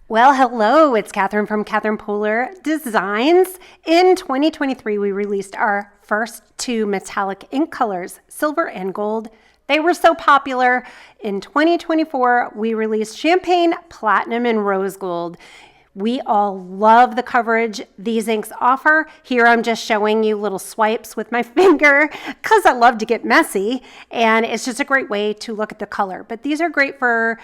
Well, hello, it's Catherine from Catherine Polar Designs. In 2023, we released our first two metallic ink colors, silver and gold. They were so popular. In 2024, we released champagne, platinum, and rose gold. We all love the coverage these inks offer. Here I'm just showing you little swipes with my finger because I love to get messy, and it's just a great way to look at the color. But these are great for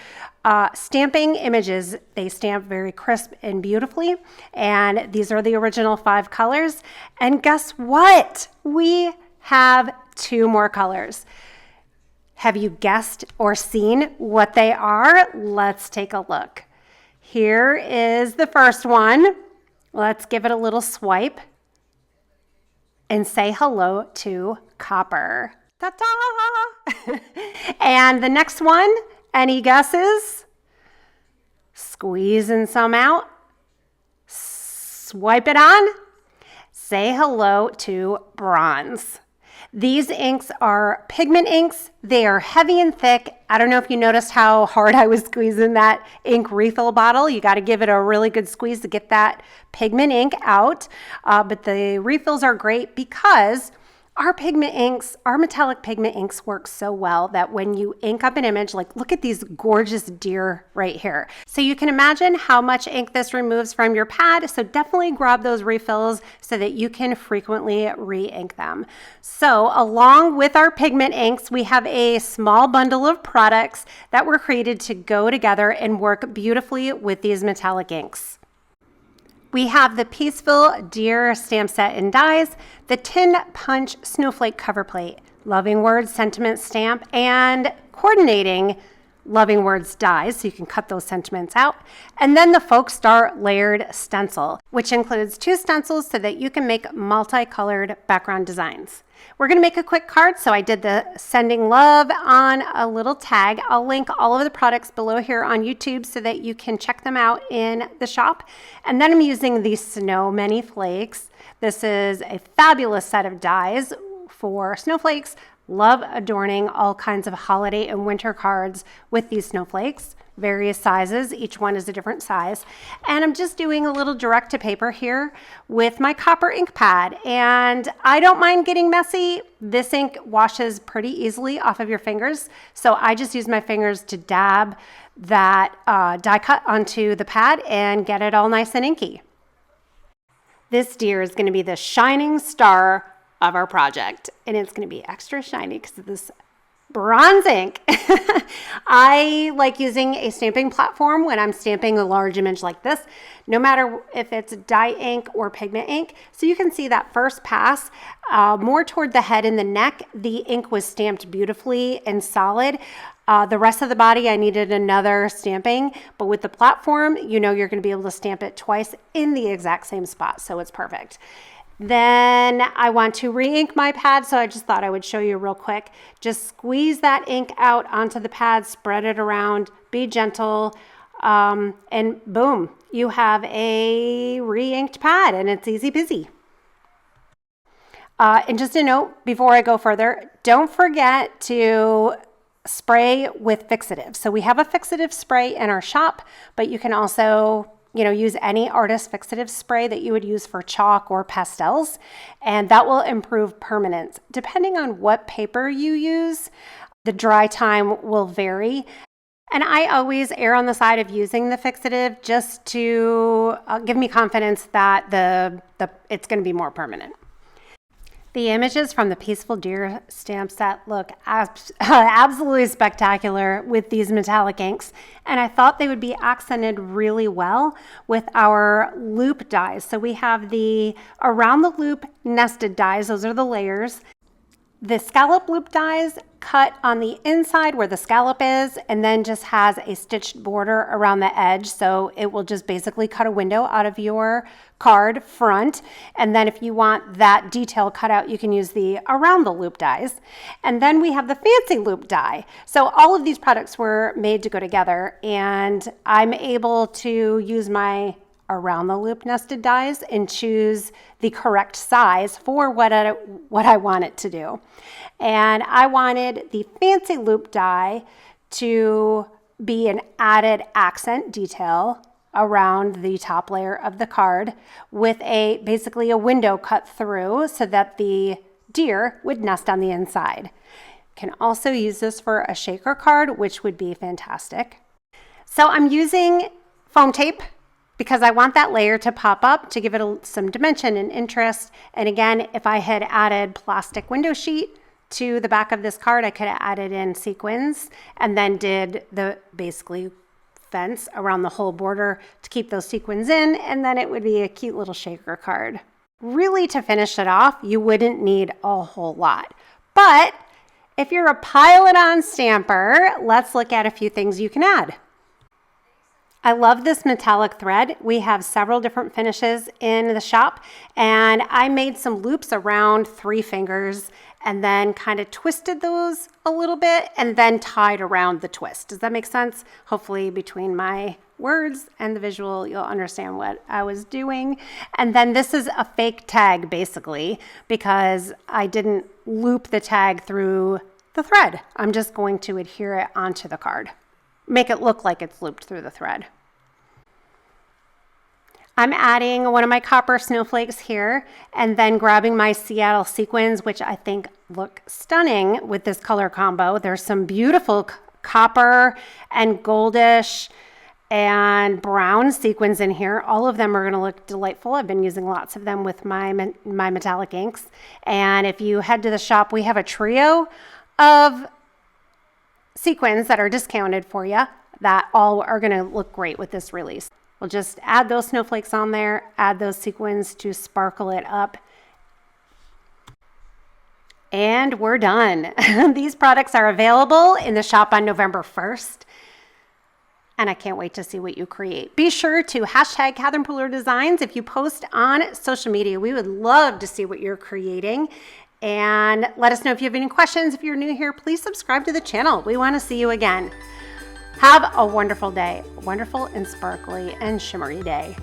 stamping images. They stamp very crisp and beautifully, and these are the original 5 colors. And guess what? We have 2 more colors. Have you guessed or seen what they are? Let's take a look. Here is the first one. Let's give it a little swipe and say hello to copper. Ta-ta! And the next one, any guesses? Squeezing some out. Swipe it on. Say hello to bronze. These inks are pigment inks. They are heavy and thick. I don't know if you noticed how hard I was squeezing that ink refill bottle. You got to give it a really good squeeze to get that pigment ink out. But the refills are great because our pigment inks, our metallic pigment inks work so well that when you ink up an image, like look at these gorgeous deer right here. So you can imagine how much ink this removes from your pad. So definitely grab those refills so that you can frequently re-ink them. So along with our pigment inks, we have a small bundle of products that were created to go together and work beautifully with these metallic inks. We have the Peaceful Deer stamp set and dies, the Tin Punch Snowflake cover plate, Loving Words sentiment stamp, and coordinating Loving Words dies, so you can cut those sentiments out. And then the Folk Star layered stencil, which includes 2 stencils so that you can make multicolored background designs. We're going to make a quick card, so I did the sending love on a little tag. I'll link all of the products below here on YouTube so that you can check them out in the shop. And then I'm using the Snow Many Flakes. This is a fabulous set of dies for snowflakes. Love adorning all kinds of holiday and winter cards with these snowflakes. Various sizes, each one is a different size. And I'm just doing a little direct to paper here with my copper ink pad. And I don't mind getting messy. This ink washes pretty easily off of your fingers. So I just use my fingers to dab that die cut onto the pad and get it all nice and inky. This deer is going to be the shining star of our project. And it's going to be extra shiny because of this bronze ink. I like using a stamping platform when I'm stamping a large image like this, no matter if it's dye ink or pigment ink. So you can see that first pass, more toward the head and the neck, the ink was stamped beautifully and solid. The rest of the body, I needed another stamping, but with the platform, you know you're going to be able to stamp it twice in the exact same spot, so it's perfect. Then I want to re-ink my pad, so I just thought I would show you real quick. Just squeeze that ink out onto the pad, spread it around, be gentle, and boom, you have a re-inked pad, and it's easy peasy. And just a note before I go further, don't forget to spray with fixative. So we have a fixative spray in our shop, but you can also use any artist fixative spray that you would use for chalk or pastels, and that will improve permanence. Depending on what paper you use, the dry time will vary. And I always err on the side of using the fixative just to give me confidence that it's going to be more permanent. The images from the Peaceful Deer stamp set look absolutely spectacular with these metallic inks, and I thought they would be accented really well with our loop dies. So we have the around the loop nested dies, those are the layers. The scallop loop dies cut on the inside where the scallop is, and then just has a stitched border around the edge, so it will just basically cut a window out of your card front. And then if you want that detail cut out, you can use the around the loop dies. And then we have the fancy loop die. So all of these products were made to go together, and I'm able to use my around the loop nested dies and choose the correct size for what I want it to do. And I wanted the fancy loop die to be an added accent detail around the top layer of the card with basically a window cut through so that the deer would nest on the inside. Can also use this for a shaker card, which would be fantastic. So I'm using foam tape because I want that layer to pop up to give it some dimension and interest. And again, if I had added plastic window sheet to the back of this card, I could have added in sequins and then did the basically fence around the whole border to keep those sequins in, and then it would be a cute little shaker card. Really, to finish it off, you wouldn't need a whole lot. But if you're a pile-it-on stamper, let's look at a few things you can add. I love this metallic thread. We have several different finishes in the shop, and I made some loops around 3 fingers and then kind of twisted those a little bit and then tied around the twist. Does that make sense? Hopefully between my words and the visual, you'll understand what I was doing. And then this is a fake tag basically because I didn't loop the tag through the thread. I'm just going to adhere it onto the card. Make it look like it's looped through the thread. I'm adding one of my copper snowflakes here and then grabbing my Seattle sequins, which I think look stunning with this color combo. There's some beautiful copper and goldish and brown sequins in here. All of them are going to look delightful. I've been using lots of them with my metallic inks. And if you head to the shop, we have a trio of sequins that are discounted for you that all are going to look great with this release. We'll just add those snowflakes on there, add those sequins to sparkle it up. And we're done. These products are available in the shop on November 1st. And I can't wait to see what you create. Be sure to hashtag Catherine Pooler Designs if you post on social media. We would love to see what you're creating. And let us know if you have any questions. If you're new here, please subscribe to the channel. We want to see you again. Have a wonderful day, a wonderful and sparkly and shimmery day.